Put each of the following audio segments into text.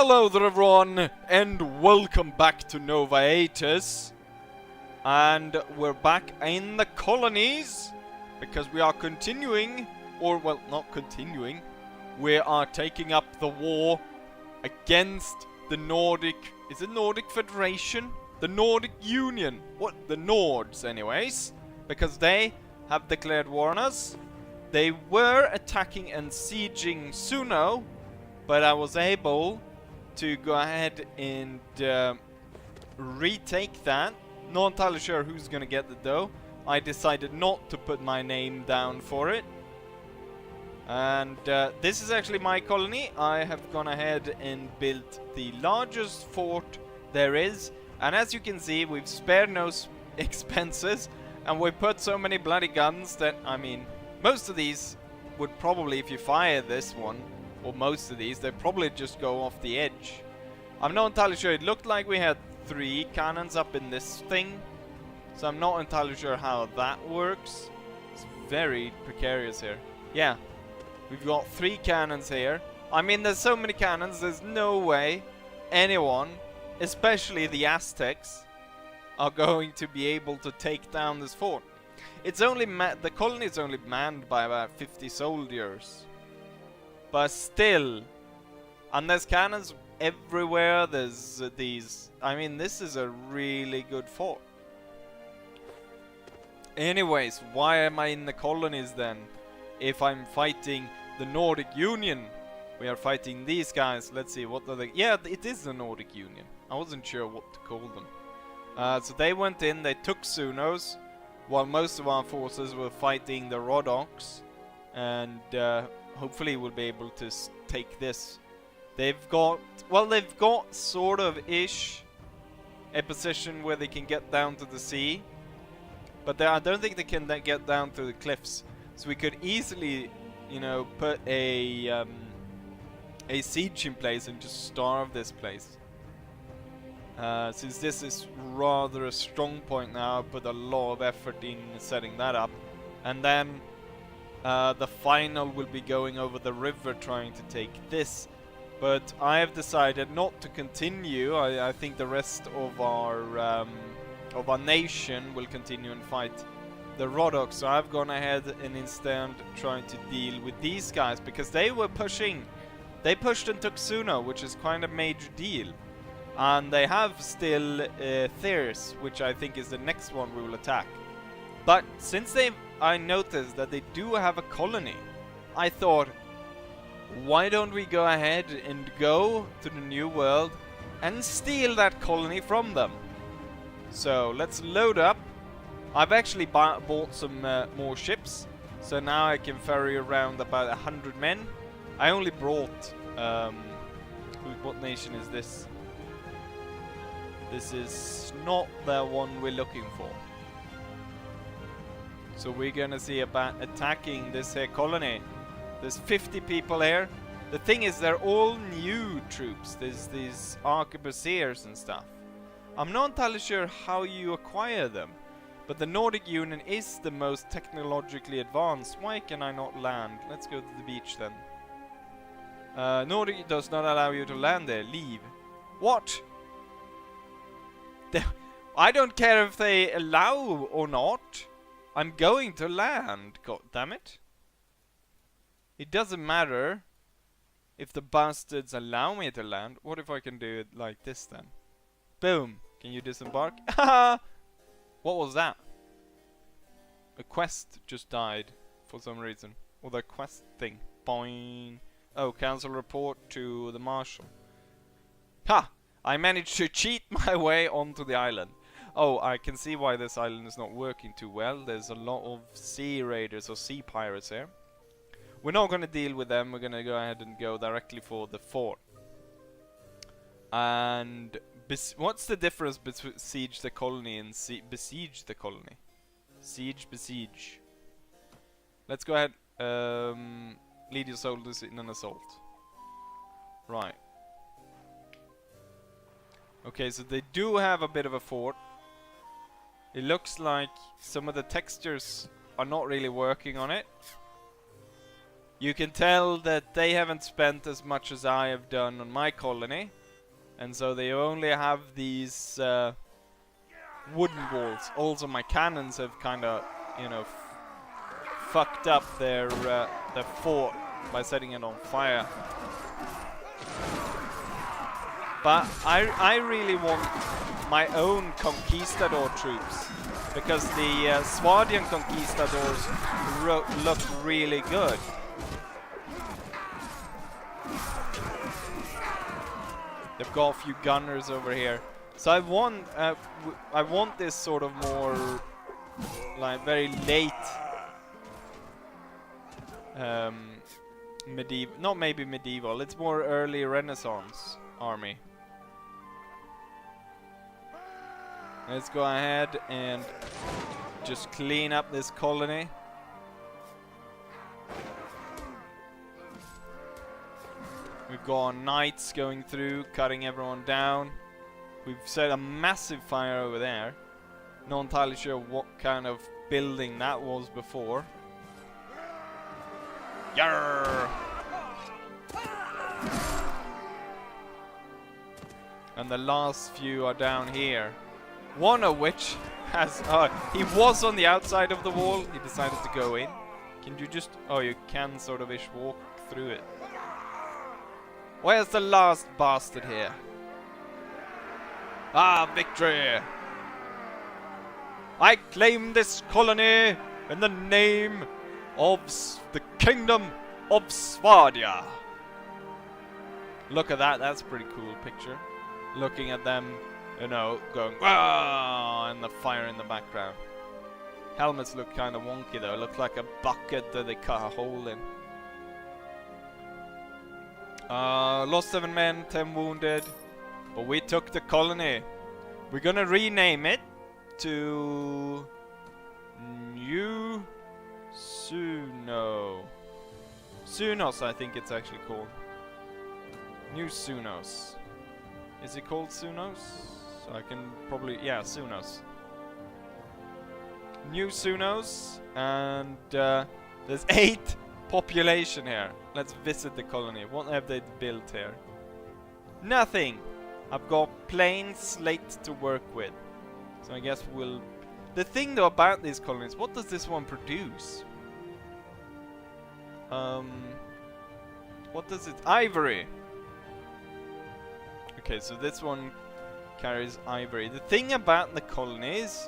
Hello there everyone, and welcome back to Nova Aetas. And we're back in the colonies, because we are continuing, or well, not continuing, we are taking up the war against the Nordic, is it Nordic Federation? The Nordic Union, what, the Nords anyways, because they have declared war on us. They were attacking and sieging Suno, but I was able to go ahead and retake that. Not entirely sure who's gonna get it though. I decided not to put my name down for it. And this is actually my colony. I have gone ahead and built the largest fort there is. And as you can see, we've spared no expenses. And we put so many bloody guns that, I mean, most of these would probably, if you fire this one, or most of these, they'd probably just go off the edge. I'm not entirely sure. It looked like we had 3 cannons up in this thing, so I'm not entirely sure how that works. It's very precarious here. Yeah, we've got 3 cannons here. I mean, there's so many cannons, there's no way anyone, especially the Aztecs, are going to be able to take down this fort. It's only the colony is only manned by about 50 soldiers. But still, and there's cannons everywhere, there's these... I mean, this is a really good fort. Anyways, why am I in the colonies then? If I'm fighting the Nordic Union. We are fighting these guys. Let's see, what are they... Yeah, it is the Nordic Union. I wasn't sure what to call them. So they went in, they took Sunos, while most of our forces were fighting the Rodoks. And hopefully we'll be able to take this. They've got, well, they've got sort of ish a position where they can get down to the sea, but I don't think they can get down to the cliffs. So we could easily, you know, put a siege in place and just starve this place. Since this is rather a strong point now, I put a lot of effort in setting that up, and then the final will be going over the river trying to take this. But I have decided not to continue. I think the rest of our nation will continue and fight the Rodoks. So I've gone ahead and instead trying to deal with these guys, because they were pushing. They pushed and took Suno, which is quite a major deal. And they have still Theirs, which I think is the next one we will attack. But since I noticed that they do have a colony, I thought, why don't we go ahead and go to the New World and steal that colony from them? So let's load up. I've actually bought some more ships, so now I can ferry around about 100 men. I only brought... what nation is this? This is not the one we're looking for. So we're gonna see about attacking this here colony. There's 50 people here. The thing is, they're all new troops. There's these arquebusiers and stuff. I'm not entirely sure how you acquire them, but the Nordic Union is the most technologically advanced. Why can I not land? Let's go to the beach then. Nordic does not allow you to land there. Leave. What? I don't care if they allow or not. I'm going to land. God damn it. It doesn't matter if the bastards allow me to land. What if I can do it like this then? Boom. Can you disembark? Haha! What was that? A quest just died for some reason. Or the quest thing. Boing. Oh, cancel report to the marshal. Ha! I managed to cheat my way onto the island. Oh, I can see why this island is not working too well. There's a lot of sea raiders or sea pirates here. We're not going to deal with them. We're going to go ahead and go directly for the fort. And what's the difference between siege the colony and besiege the colony? Siege, besiege. Let's go ahead. Lead your soldiers in an assault. Right. Okay, so they do have a bit of a fort. It looks like some of the textures are not really working on it. You can tell that they haven't spent as much as I have done on my colony. And so they only have these wooden walls. Also, my cannons have kind of, you know, fucked up their fort by setting it on fire. But I really want my own conquistador troops, because the Swardian conquistadors look really good. They've got a few gunners over here, so I want this sort of more like very late medieval, not maybe medieval. It's more early Renaissance army. Let's go ahead and just clean up this colony. We've got knights going through, cutting everyone down. We've set a massive fire over there. Not entirely sure what kind of building that was before. Yarr! And the last few are down here. One of which has... he was on the outside of the wall. He decided to go in. Can you just... Oh, you can sort of ish walk through it. Where's the last bastard here? Ah, victory! I claim this colony in the name of the Kingdom of Swardia. Look at that, that's a pretty cool picture. Looking at them, you know, going, "Wow!" and the fire in the background. Helmets look kind of wonky though, looks like a bucket that they cut a hole in. Lost 7 men, 10 wounded, but we took the colony. We're gonna rename it to New Sunos, I think it's actually called. New Sunos. Is it called Sunos? I can probably... yeah, Sunos. New Sunos, and there's 8 population here. Let's visit the colony. What have they built here? Nothing! I've got plain slate to work with. So I guess we'll... The thing though about these colonies, what does this one produce? What does it... Ivory! Okay, so this one carries ivory. The thing about the colonies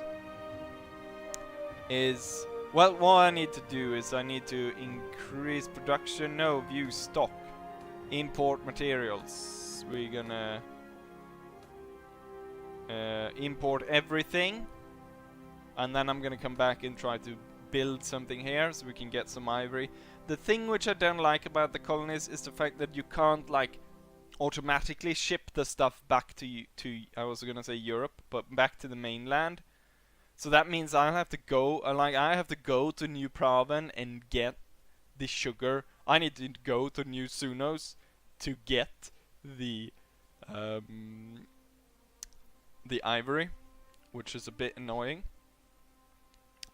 is... Well, what I need to do is I need to increase production. No, view stock. Import materials. We're gonna import everything. And then I'm gonna come back and try to build something here so we can get some ivory. The thing which I don't like about the colonies is the fact that you can't like automatically ship the stuff back to I was gonna say Europe, but back to the mainland. So that means I have to go I have to go to New Praven and get the sugar. I need to go to New Sunos to get the ivory, which is a bit annoying.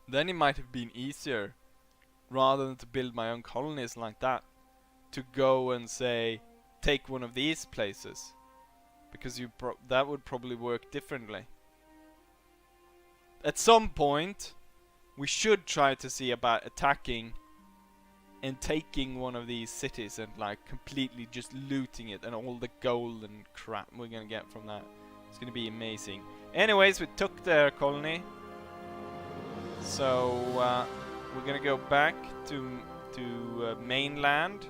Then it might have been easier, rather than to build my own colonies like that, to go and say, take one of these places, because that would probably work differently. At some point, we should try to see about attacking and taking one of these cities and like completely just looting it and all the gold and crap we're gonna get from that. It's gonna be amazing. Anyways, we took their colony. So we're gonna go back to mainland,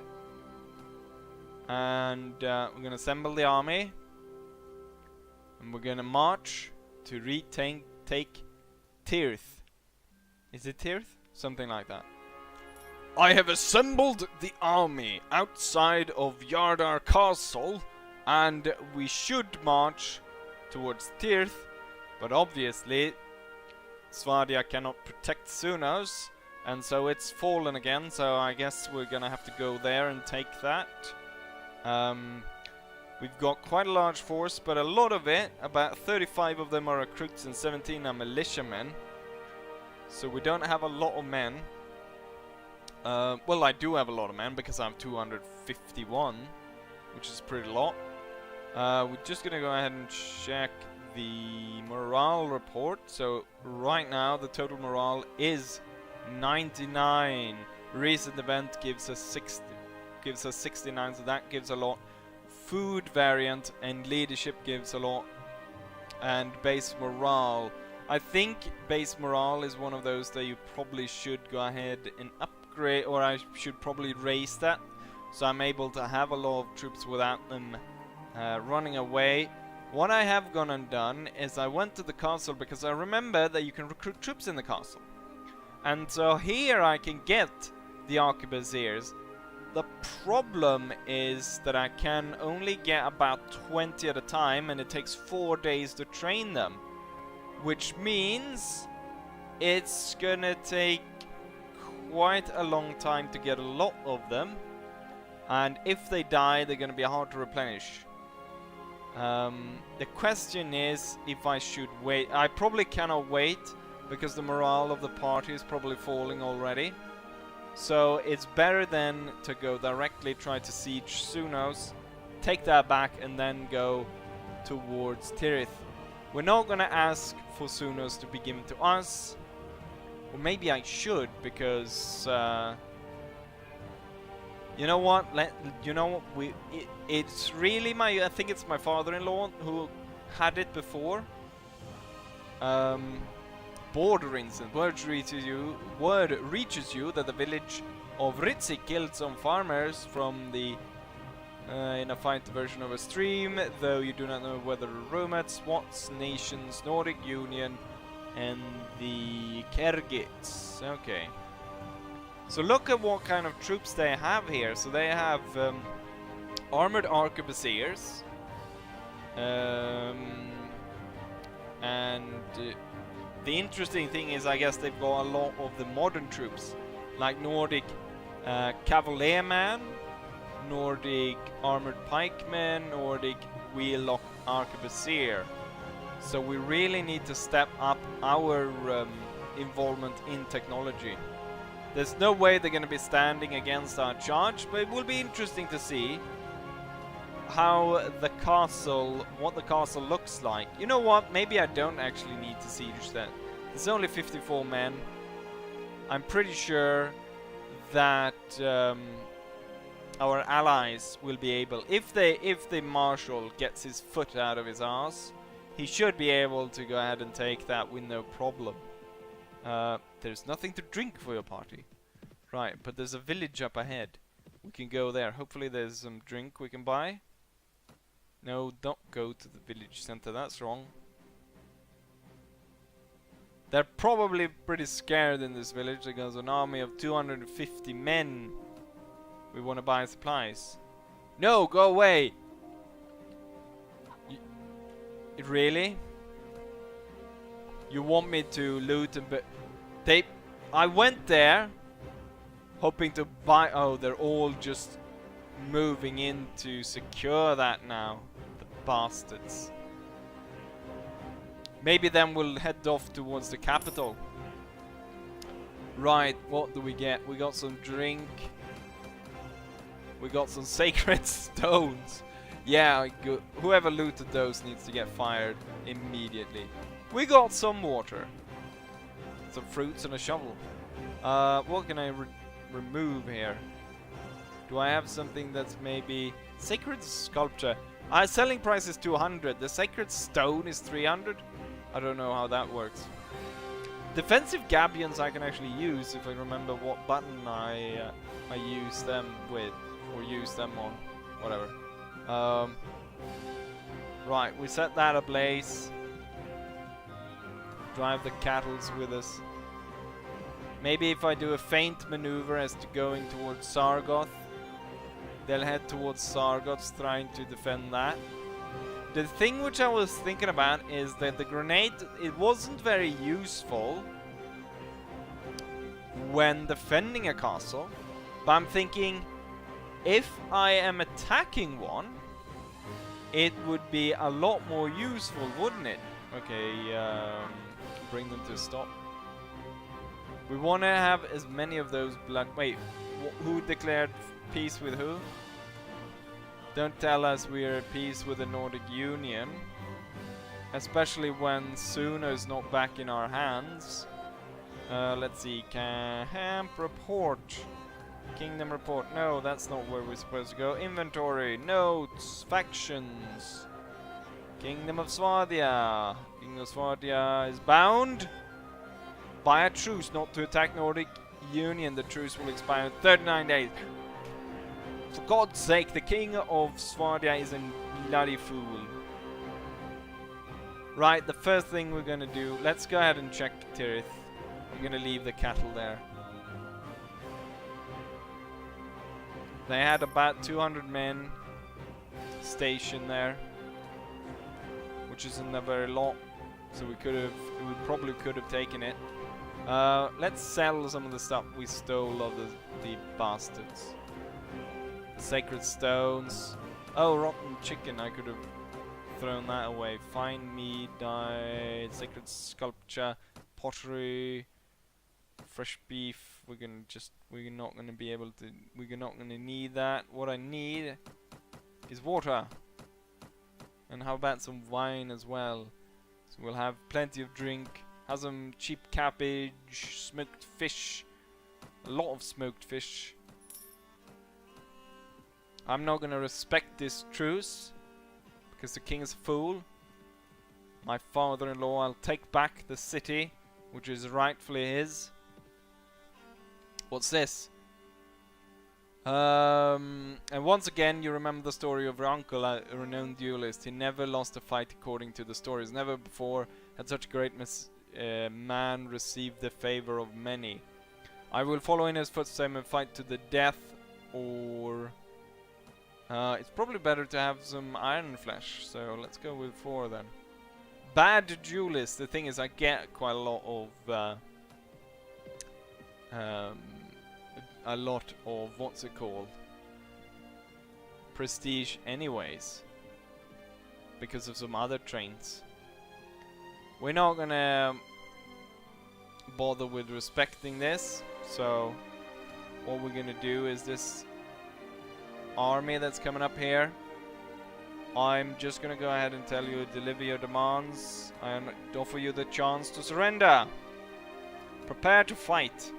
and we're gonna assemble the army, and we're gonna march to take Tirth. Is it Tirth? Something like that. I have assembled the army outside of Yardar Castle, and we should march towards Tirth, but obviously Swardia cannot protect Sunos, and so it's fallen again, so I guess we're gonna have to go there and take that. We've got quite a large force, but a lot of it, about 35 of them are recruits and 17 are militiamen. So we don't have a lot of men. Well, I do have a lot of men because I have 251, which is pretty lot. We're just gonna go ahead and check the morale report. So right now the total morale is 99. Recent event gives us 69, so that gives a lot. Food variant and leadership gives a lot. And base morale, I think base morale is one of those that you probably should go ahead and upgrade, or I should probably raise that, so I'm able to have a lot of troops without them running away. What I have gone and done is I went to the castle because I remember that you can recruit troops in the castle. And so here I can get the arquebusiers. The problem is that I can only get about 20 at a time, and it takes 4 days to train them. Which means it's gonna take quite a long time to get a lot of them. And if they die, they're gonna be hard to replenish. The question is if I should wait. I probably cannot wait because the morale of the party is probably falling already. So it's better then to go directly try to siege Sunos, take that back, and then go towards Tirith. We're not gonna ask for Sunos to be given to us, or maybe I should, because you know what? It's really I think it's my father-in-law who had it before. Border incident. Word reaches you that the village of Ritzi killed some farmers from the in a fight version of a stream, though you do not know whether Romats, Swats, Nations, Nordic Union, and the Kergits. Okay. So look at what kind of troops they have here. So they have armored arquebusiers, and the interesting thing is, I guess they've got a lot of the modern troops, like Nordic Cavalierman, Nordic Armored Pikemen, Nordic Wheellock Arquebusier. So we really need to step up our involvement in technology. There's no way they're going to be standing against our charge, but it will be interesting to see how the castle, what the castle looks like. You know what? Maybe I don't actually need to siege that. There's only 54 men. I'm pretty sure that our allies will be able, if the marshal gets his foot out of his ass, he should be able to go ahead and take that with no problem. There's nothing to drink for your party. Right, but there's a village up ahead. We can go there. Hopefully there's some drink we can buy. No, don't go to the village center. That's wrong. They're probably pretty scared in this village because an army of 250 men. We want to buy supplies. No, go away! Really? You want me to loot and I went there hoping to buy. Oh, they're all just moving in to secure that now. The bastards. Maybe then we'll head off towards the capital. Right, what do we get? We got some drink. We got some sacred stones. Yeah, good. Whoever looted those needs to get fired immediately. We got some water. Some fruits and a shovel. What can I remove here? Do I have something that's maybe... Sacred sculpture. Selling price is 200. The sacred stone is 300. I don't know how that works. Defensive gabions I can actually use if I remember what button I use them with. Or use them on. Whatever. Right, we set that ablaze. Drive the cattles with us. Maybe if I do a feint maneuver as to going towards Sargoth, they'll head towards Sargoth trying to defend that. The thing which I was thinking about is that the grenade, it wasn't very useful when defending a castle, but I'm thinking if I am attacking one, it would be a lot more useful, wouldn't it? Okay, bring them to a stop. We want to have as many of those blood... Wait, who declared peace with who? Don't tell us we're at peace with the Nordic Union. Especially when Suna is not back in our hands. Let's see. Camp report. Kingdom report. No, that's not where we're supposed to go. Inventory. Notes. Factions. Kingdom of Swadia. Kingdom of Swadia is bound by a truce not to attack Nordic Union. The truce will expire in 39 days. For God's sake, the King of Swadia is a bloody fool. Right, the first thing we're gonna do, let's go ahead and check Tirith. I'm gonna leave the cattle there. They had about 200 men stationed there, which isn't a very lot, so we probably could have taken it. Let's sell some of the stuff we stole of the bastards. Sacred stones. Oh, rotten chicken, I could have thrown that away. Fine meat, dye, sacred sculpture, pottery, fresh beef. We're not gonna be able to, we're not gonna need that. What I need is water. And how about some wine as well? So we'll have plenty of drink. Have some cheap cabbage, smoked fish. A lot of smoked fish. I'm not gonna respect this truce because the king is a fool. My father-in-law, I'll take back the city, which is rightfully his. What's this? And once again, you remember the story of your uncle, a renowned duelist. He never lost a fight according to the stories. Never before had such a great man received the favor of many. I will follow in his footsteps and fight to the death, or... it's probably better to have some iron flesh, so let's go with 4 then. Bad duelist. The thing is, I get quite a lot of what's it called? Prestige anyways. Because of some other traits. We're not gonna bother with respecting this, so what we're gonna do is this army that's coming up here. I'm just gonna go ahead and tell you, deliver your demands and offer you the chance to surrender. Prepare to fight.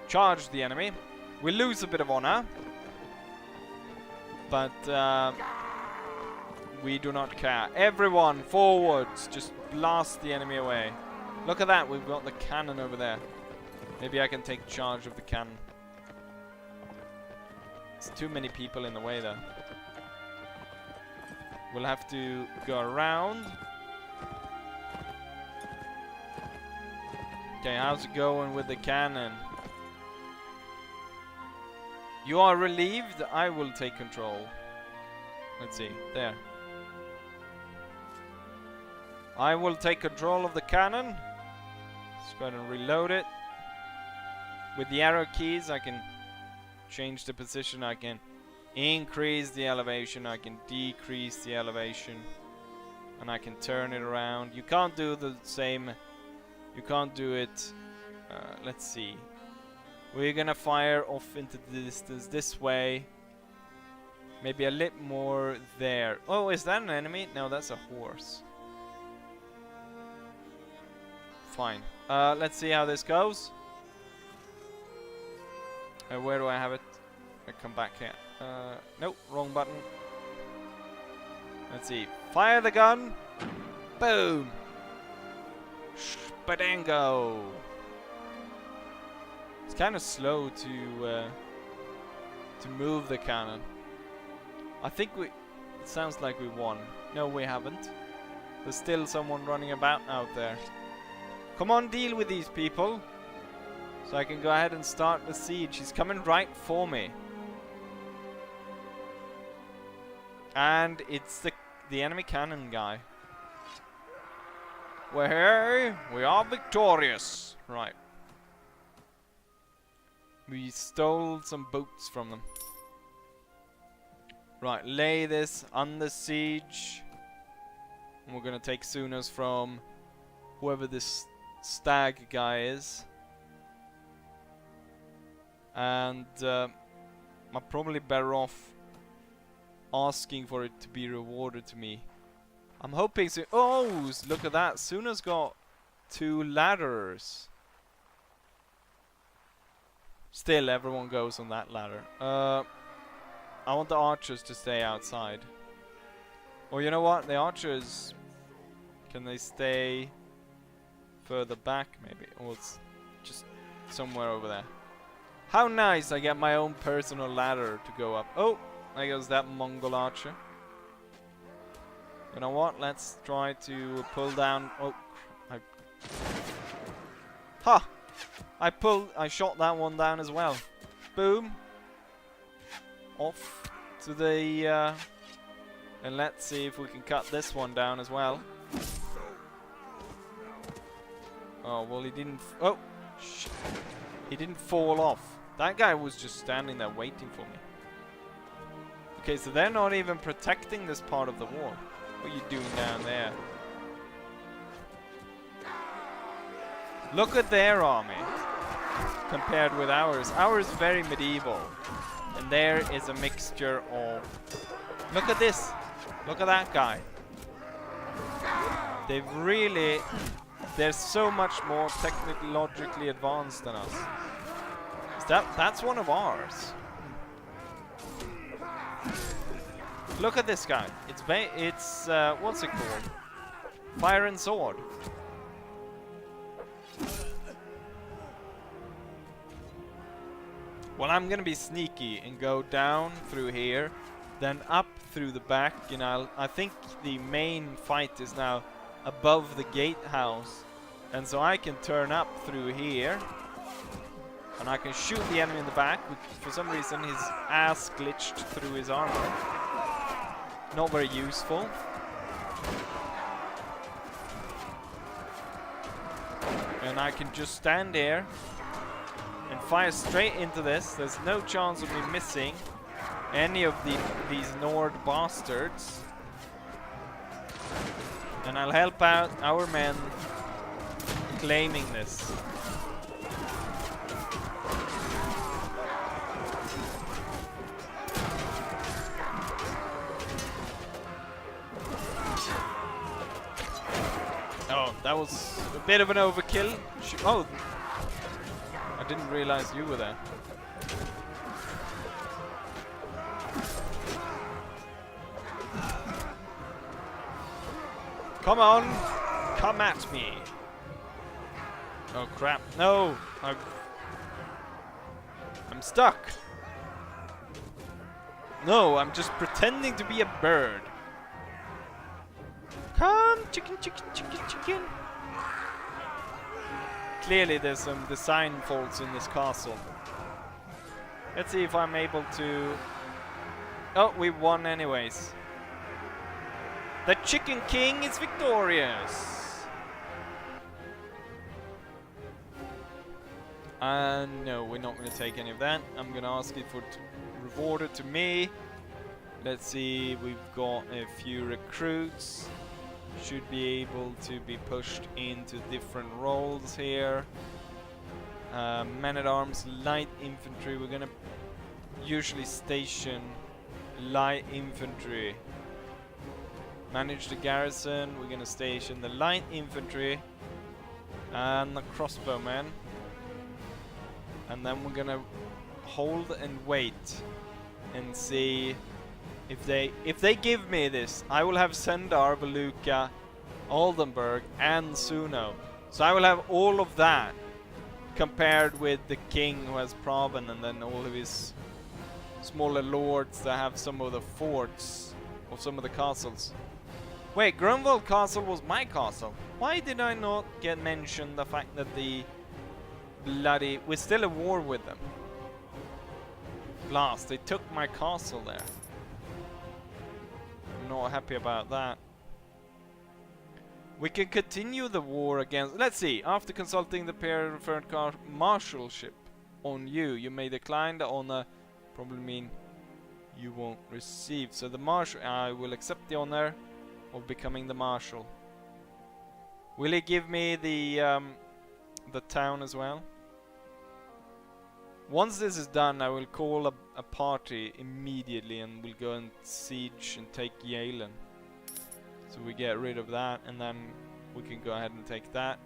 Charge the enemy. We lose a bit of honor, but we do not care. Everyone forwards, just blast the enemy away. Look at that, we've got the cannon over there. Maybe I can take charge of the cannon. There's too many people in the way though. We'll have to go around. Okay, how's it going with the cannon? You are relieved? I will take control. Let's see, there. I will take control of the cannon. Let's go ahead and reload it. With the arrow keys I can change the position, I can increase the elevation, I can decrease the elevation, and I can turn it around. You can't do the same, you can't do it, let's see. We're gonna fire off into the distance this way. Maybe a little more there. Oh, is that an enemy? No, that's a horse. Fine. Let's see how this goes. Where do I have it? I come back here. Nope, wrong button. Let's see. Fire the gun. Boom. Spadango. It's kind of slow to move the cannon. I think it sounds like we won. No, we haven't. There's still someone running about out there. Come on, deal with these people. So I can go ahead and start the siege. He's coming right for me. And it's the enemy cannon guy. Where we are victorious. Right. We stole some boats from them. Right, lay this under siege. And we're gonna take Sunas from whoever this stag guy is. And I'm probably better off asking for it to be rewarded to me. I'm hoping so. Oh, look at that. Suna's got 2 ladders. Still, everyone goes on that ladder. I want the archers to stay outside. Or you know what? The archers, can they stay further back maybe? Or it's just somewhere over there. How nice, I get my own personal ladder to go up. Oh, there goes that Mongol archer. You know what? Let's try to pull down. Oh, ha! I shot that one down as well. Boom. Off to the and let's see if we can cut this one down as well. Oh, well, he didn't. Oh, shit. He didn't fall off. That guy was just standing there waiting for me. Okay, so they're not even protecting this part of the wall. What are you doing down there? Look at their army compared with ours. Ours is very medieval. And there is a mixture of... Look at this. Look at that guy. They've really... They're so much more technologically advanced than us. That's one of ours. Look at this guy. It's what's it called? Fire and sword. Well, I'm gonna be sneaky and go down through here, then up through the back. You know, I think the main fight is now above the gatehouse, and so I can turn up through here, and I can shoot the enemy in the back. For some reason, his ass glitched through his armor. Not very useful. And I can just stand here and fire straight into this. There's no chance of me missing any of these Nord bastards. And I'll help out our men claiming this. Oh, that was a bit of an overkill. Oh, I didn't realize you were there. Come on, come at me. Oh crap, no, I'm stuck. No, I'm just pretending to be a bird. Come, chicken, chicken, chicken, chicken. Clearly there's some design faults in this castle. Let's see if I'm able to... Oh, we won anyways. The Chicken King is victorious! No, we're not going to take any of that. I'm going to ask it for rewarded to me. Let's see, we've got a few recruits. Should be able to be pushed into different roles here. Men-at-arms, light infantry. We're gonna usually station light infantry. Manage the garrison. We're gonna station the light infantry and the crossbowmen. And then we're gonna hold and wait and see. If they give me this, I will have Sendar, Valuka, Oldenburg, and Suno. So I will have all of that compared with the king who has Praven, and then all of his smaller lords that have some of the forts or some of the castles. Wait, Grunwald Castle was my castle. Why did I not get mentioned the fact that the bloody... We're still at war with them. Blast, they took my castle there. Not happy about that. We can continue the war against... Let's see. After consulting the preferred marshalship on you, you may decline the honor. Probably mean you won't receive. So the marshal... I will accept the honor of becoming the marshal. Will he give me the town as well? Once this is done, I will call a party immediately and we'll go and siege and take Yalen. So we get rid of that and then we can go ahead and take that.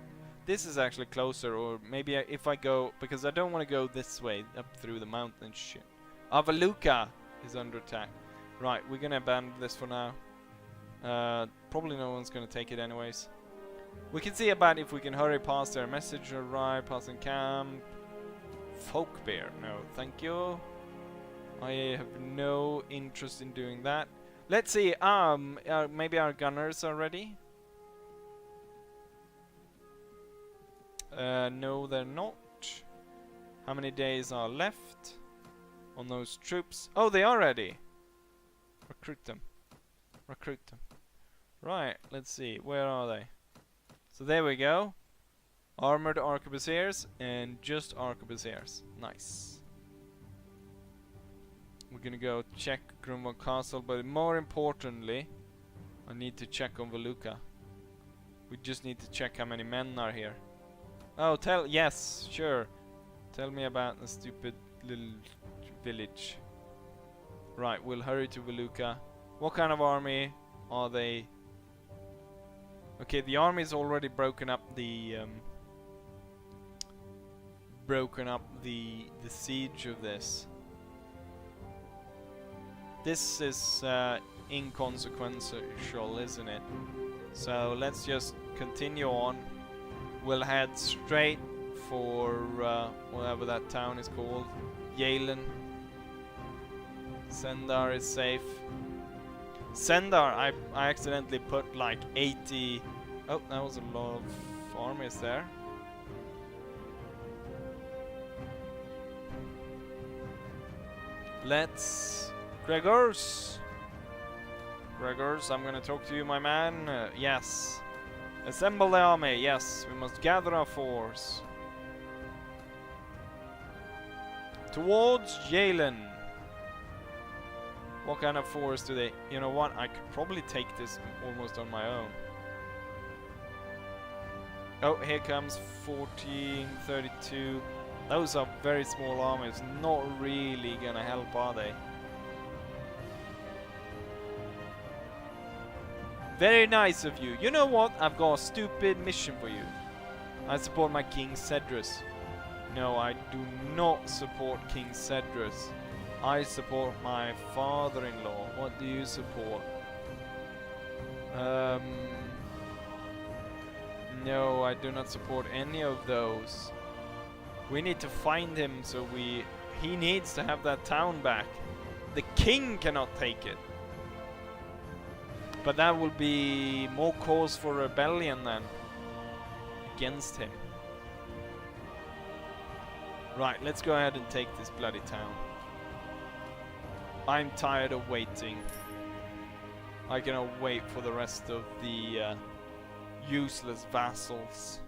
This is actually closer, or maybe if I go, because I don't want to go this way, up through the mountain shit. Avaluka is under attack. Right, we're gonna abandon this for now. Probably no one's gonna take it anyways. We can see about if we can hurry past their message arrive, passing camp. Folk bear, no, thank you. I have no interest in doing that. Let's see, maybe our gunners are ready? No, they're not. How many days are left on those troops? Oh, they are ready. Recruit them. Recruit them. Right, let's see, where are they? So there we go. Armored arquebusiers and just arquebusiers. Nice. We're gonna go check Grunwald Castle, but more importantly, I need to check on Valuka. We just need to check how many men are here. Oh, yes, sure. Tell me about the stupid little village. Right, we'll hurry to Valuka. What kind of army are they? Okay, the army's already broken up the siege of this. This is inconsequential, isn't it? So let's just continue on. We'll head straight for whatever that town is called. Yalen. Sendar is safe. Sendar, I accidentally put like 80... Oh, that was a lot of armies there. Let's... Gregors, I'm gonna talk to you, my man. Yes. Assemble the army. Yes, we must gather our force. Towards Yalen. What kind of force do they... You know what? I could probably take this almost on my own. Oh, here comes 1432. Those are very small armies. Not really gonna help, are they? Very nice of you. You know what? I've got a stupid mission for you. I support my King Cedrus. No, I do not support King Cedrus. I support my father-in-law. What do you support? No, I do not support any of those. We need to find him, so he needs to have that town back. The king cannot take it. But that will be more cause for rebellion then. Against him. Right, let's go ahead and take this bloody town. I'm tired of waiting. I cannot wait for the rest of the useless vassals.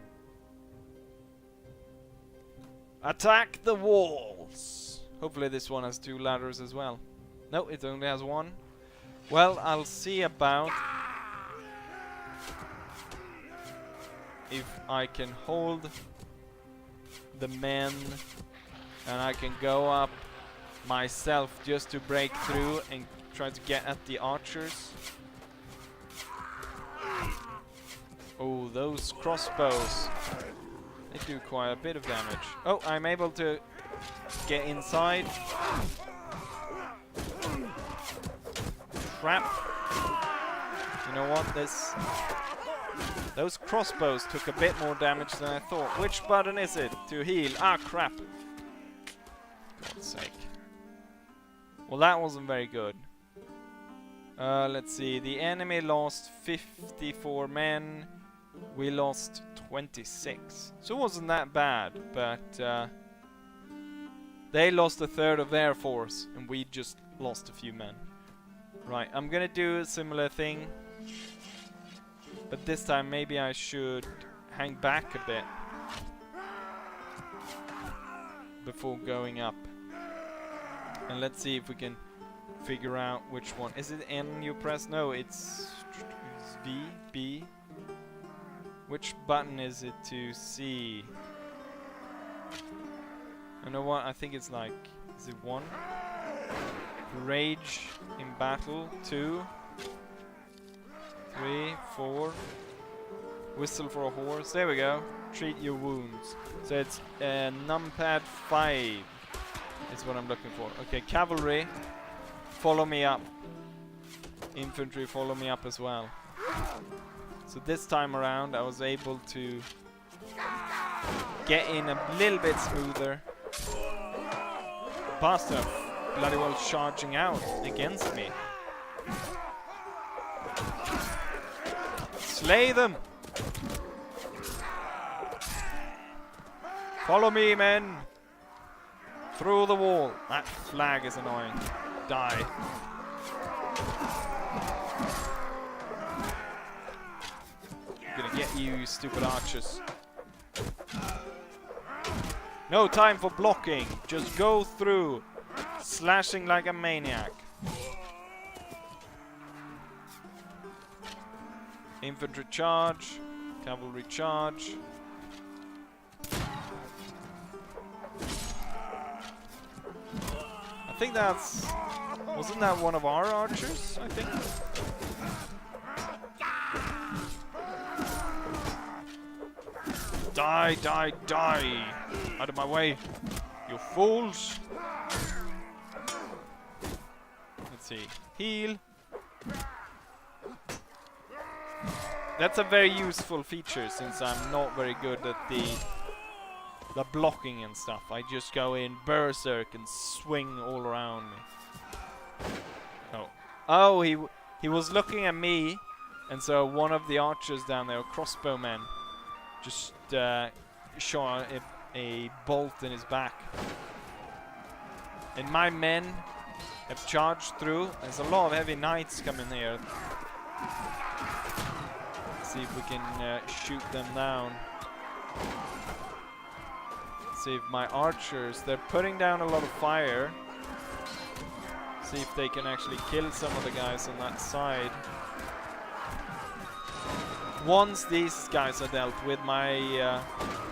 Attack the walls! Hopefully this one has 2 ladders as well. No, it only has 1. Well, I'll see about if I can hold the men and I can go up myself just to break through and try to get at the archers. Oh, those crossbows, they do quite a bit of damage. Oh, I'm able to get inside. Crap. You know what, those crossbows took a bit more damage than I thought. Which button is it to heal? Ah, crap. God's sake. Well, that wasn't very good. Let's see. The enemy lost 54 men. We lost 26. So it wasn't that bad, but they lost a third of their force, and we just lost a few men. Right, I'm gonna do a similar thing. But this time maybe I should hang back a bit before going up. And let's see if we can figure out which one. Is it N you press? No, it's V, B. Which button is it to C? You know what? I think it's like, is it 1? Rage in battle. 2, 3, 4. Whistle for a horse. There we go. Treat your wounds. So it's numpad 5 is what I'm looking for. Okay, cavalry, follow me up. Infantry, follow me up as well. So this time around I was able to get in a little bit smoother. Bastard bloody well charging out against me. Slay them! Follow me, men! Through the wall. That flag is annoying. Die. I'm gonna get you, stupid archers. No time for blocking. Just go through. Slashing like a maniac. Infantry charge. Cavalry charge. I think that's... Wasn't that one of our archers, I think? Die, die, die! Out of my way, you fools! Let's see. Heal. That's a very useful feature since I'm not very good at the blocking and stuff. I just go in berserk and swing all around me. Oh. Oh, he was looking at me, and so one of the archers down there, crossbowmen, just shot a bolt in his back. And my men have charged through. There's a lot of heavy knights coming here. Let's see if we can shoot them down. See if my archers, they're putting down a lot of fire. See if they can actually kill some of the guys on that side. Once these guys are dealt with, my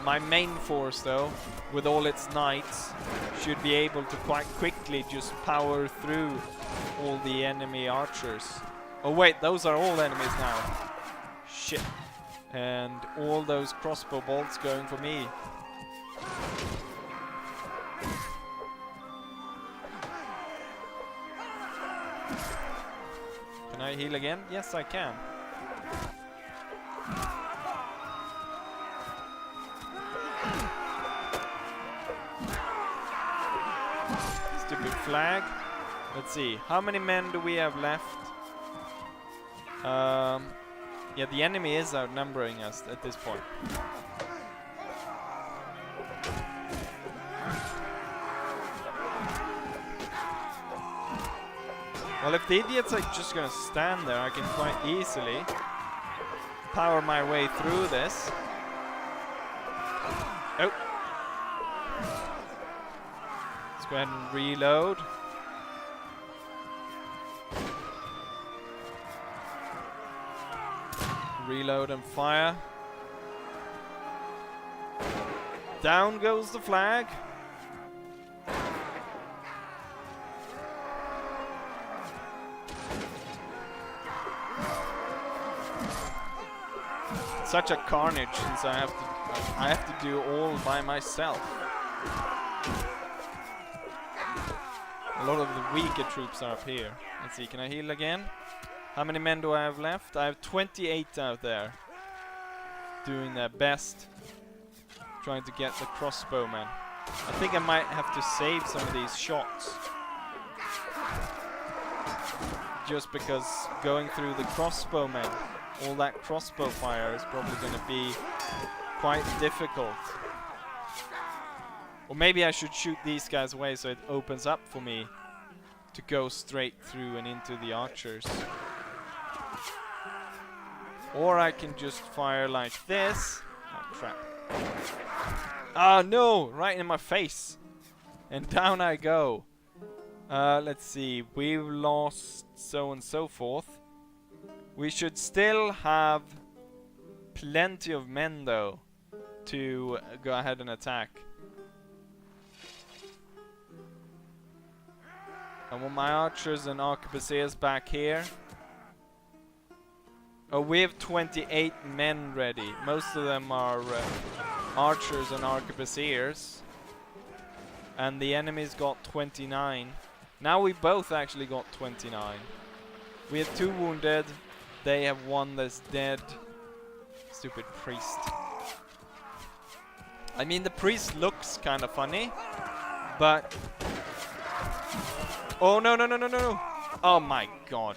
my main force though, with all its knights, should be able to quite quickly just power through all the enemy archers. Oh wait, those are all enemies now. Shit. And all those crossbow bolts going for me. Can I heal again? Yes, I can. Stupid flag. Let's see. How many men do we have left? Yeah, the enemy is outnumbering us at this point. Well, if the idiots are just gonna stand there, I can quite easily power my way through this. Oh. Let's go ahead and reload. Reload and fire. Down goes the flag. Such a carnage since I have to do all by myself. A lot of the weaker troops are up here. Let's see, can I heal again? How many men do I have left? I have 28 out there, doing their best, trying to get the crossbowmen. I think I might have to save some of these shots, just because going through the crossbowmen, all that crossbow fire is probably going to be quite difficult. Or maybe I should shoot these guys away so it opens up for me to go straight through and into the archers. Or I can just fire like this. Oh crap. Ah no! Right in my face! And down I go. Let's see. We've lost so and so forth. We should still have plenty of men though to go ahead and attack. I want my archers and arquebusiers back here. Oh, we have 28 men ready. Most of them are archers and arquebusiers. And the enemy's got 29. Now we both actually got 29. We have 2 wounded. They have 1 that's dead. Stupid priest. I mean, the priest looks kind of funny, but... Oh, no, no, no, no, no! Oh my god.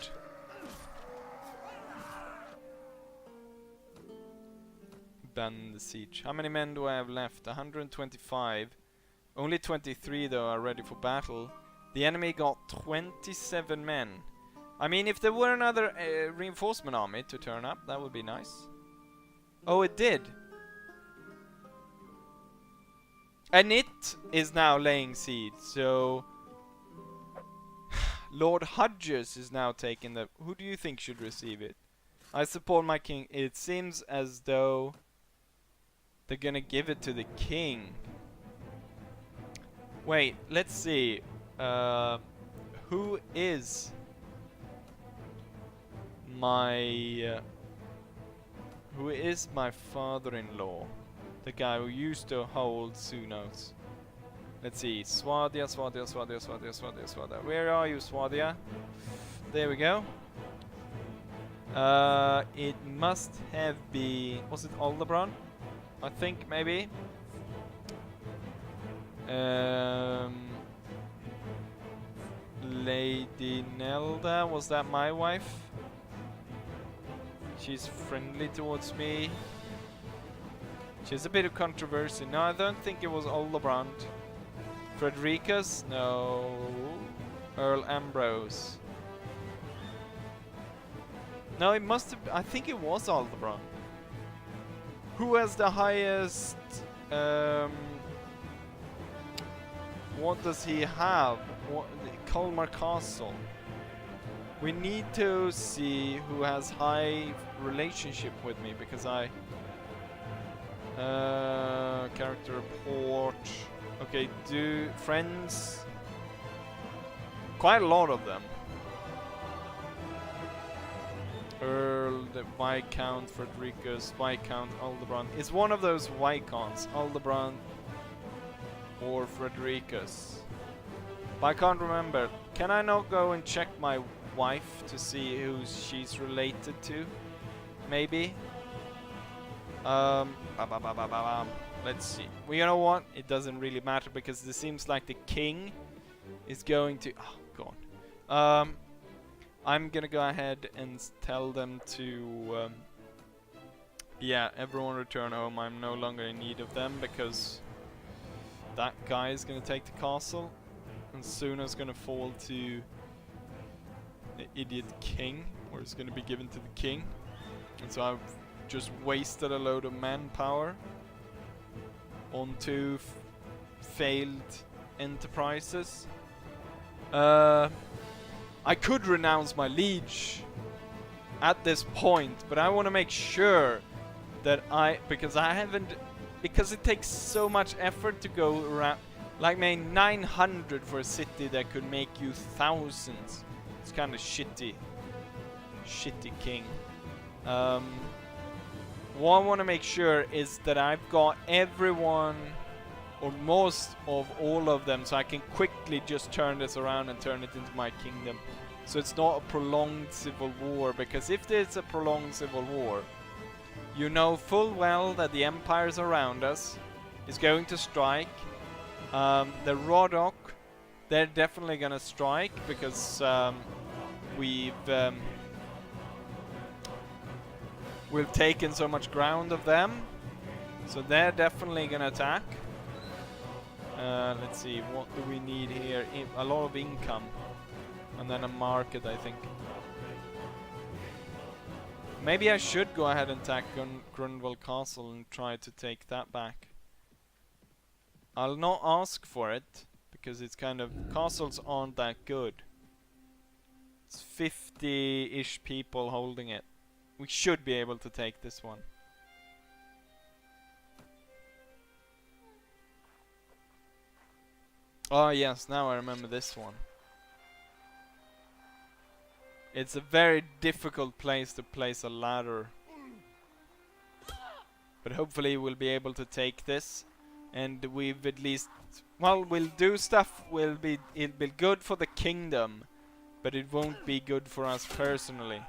Ban the siege. How many men do I have left? 125. Only 23 though are ready for battle. The enemy got 27 men. I mean, if there were another reinforcement army to turn up, that would be nice. Oh, it did. And it is now laying siege, so... Lord Hudges is now taking the... Who do you think should receive it? I support my king. It seems as though they're gonna give it to the king. Wait, let's see. Who is my... who is my father-in-law? The guy who used to hold Sunos. Let's see. Swadia, Swadia, Swadia, Swadia, Swadia, Swadia. Where are you, Swadia? There we go. It must have been... Was it Aldebaran? I think, maybe. Lady Nelda, was that my wife? She's friendly towards me. She has a bit of controversy. No, I don't think it was Aldebrand. Frederica's? No. Earl Ambrose. No, it must have... I think it was Aldebrand. Who has the highest... what does he have? Kalmar Castle. We need to see who has high relationship with me, because I... character report... Okay, do friends... Quite a lot of them. Earl, the Viscount, Frederica's, Viscount, Aldebrand. It's one of those Viscounts, Aldebrand or Frederica's. But I can't remember. Can I not go and check my wife to see who she's related to? Maybe? Let's see. Well, you know what? It doesn't really matter, because it seems like the king is going to... Oh, God. I'm gonna go ahead and tell them to... yeah, everyone return home. I'm no longer in need of them, because that guy is gonna take the castle, and soon it's gonna fall to the idiot king, or it's gonna be given to the king. And so I've just wasted a load of manpower on 2 failed enterprises. I could renounce my liege at this point, but I want to make sure that because it takes so much effort to go around, like maybe 900 for a city that could make you thousands. It's kind of shitty king. What I want to make sure is that I've got everyone, or most of all of them, so I can quickly just turn this around and turn it into my kingdom. So it's not a prolonged civil war, because if there's a prolonged civil war, you know full well that the empires around us is going to strike. The Rodok, they're definitely gonna strike, because we've taken so much ground of them, so they're definitely gonna attack. Let's see, what do we need here? A lot of income, and then a market, I think. Maybe I should go ahead and attack Grunwald Castle and try to take that back. I'll not ask for it, because it's kind of... Castles aren't that good. It's 50-ish people holding it. We should be able to take this one. Oh yes, now I remember this one. It's a very difficult place to place a ladder. But hopefully we'll be able to take this. And we've at least... Well, we'll do stuff. It'll be good for the kingdom. But it won't be good for us personally.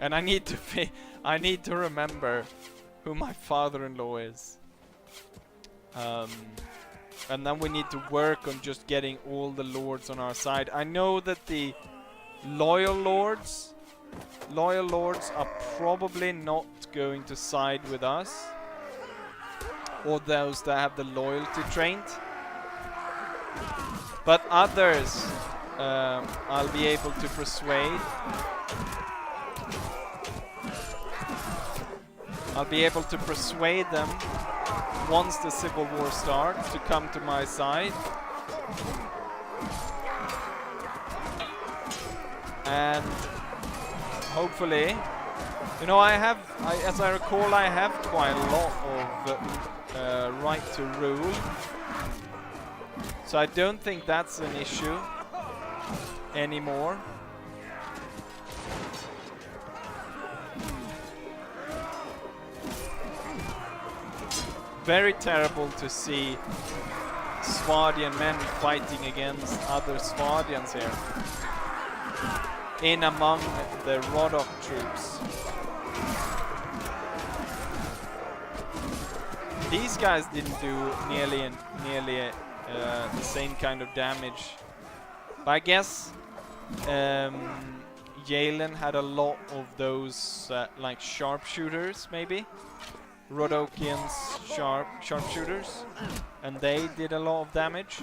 And I need to remember who my father-in-law is. And then we need to work on just getting all the lords on our side. I know that the loyal lords are probably not going to side with us. Or those that have the loyalty trained. But others, I'll be able to persuade. I'll be able to persuade them once the civil war starts to come to my side. And hopefully, you know, as I recall, I have quite a lot of right to rule. So I don't think that's an issue anymore. Very terrible to see Svardian men fighting against other Svardians here. In among the Rodok troops. These guys didn't do nearly the same kind of damage. But I guess Yalen had a lot of those like sharpshooters, maybe. Rodokians sharpshooters, and they did a lot of damage.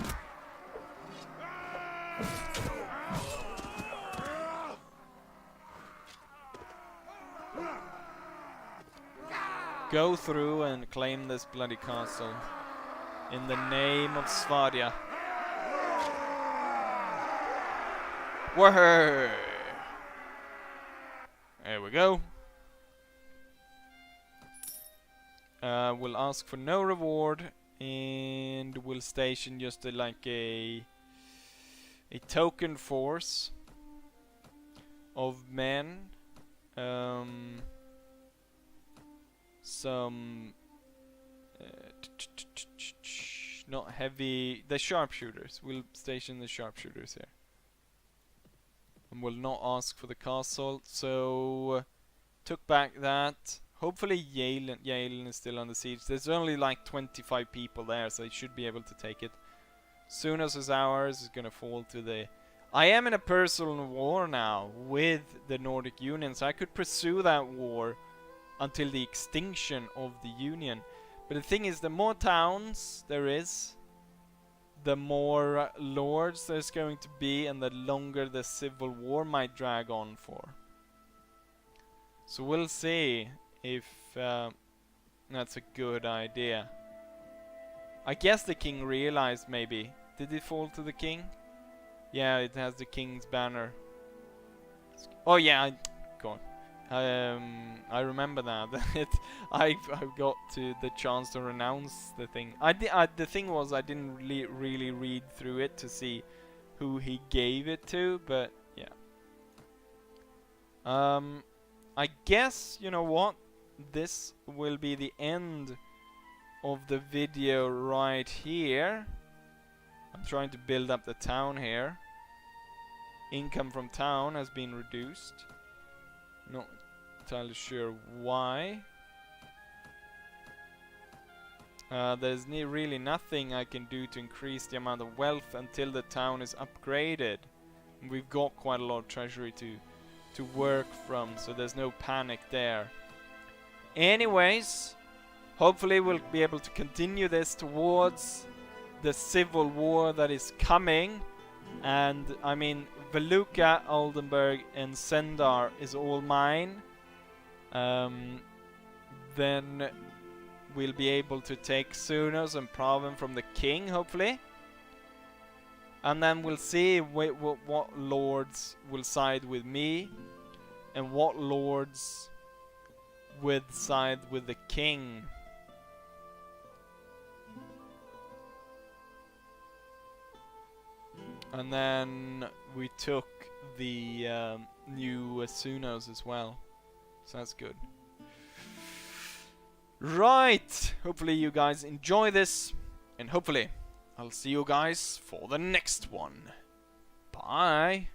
Go through and claim this bloody castle in the name of Svardia. Whoa! There we go. We'll ask for no reward, and we'll station just like a token force of men. Some not heavy. The sharpshooters. We'll station the sharpshooters here, and we'll not ask for the castle. So took back that. Hopefully Yalen is still on the siege. There's only like 25 people there, so they should be able to take it. Soon as it's ours, is gonna fall to the... I am in a personal war now with the Nordic Union, so I could pursue that war until the extinction of the Union. But the thing is, the more towns there is, the more lords there's going to be, and the longer the civil war might drag on for. So we'll see if that's a good idea. I guess the king realized, maybe. Did it fall to the king? Yeah, it has the king's banner. Oh yeah, go on. I remember that. I got to the chance to renounce the thing. The thing was, I didn't really read through it to see who he gave it to, but yeah. I guess, you know what? This will be the end of the video right here. I'm trying to build up the town here. Income from town has been reduced. Not entirely sure why. There's really nothing I can do to increase the amount of wealth until the town is upgraded. We've got quite a lot of treasury to work from, so there's no panic there. Anyways, hopefully we'll be able to continue this towards the civil war that is coming. And I mean, Veluca, Oldenburg and Sendar is all mine. Then we'll be able to take Sunos and Pravin from the king, hopefully. And then we'll see what lords will side with me and what lords will side with the king. And then we took the new S02s as well. So that's good. Right! Hopefully you guys enjoy this. And hopefully I'll see you guys for the next one. Bye!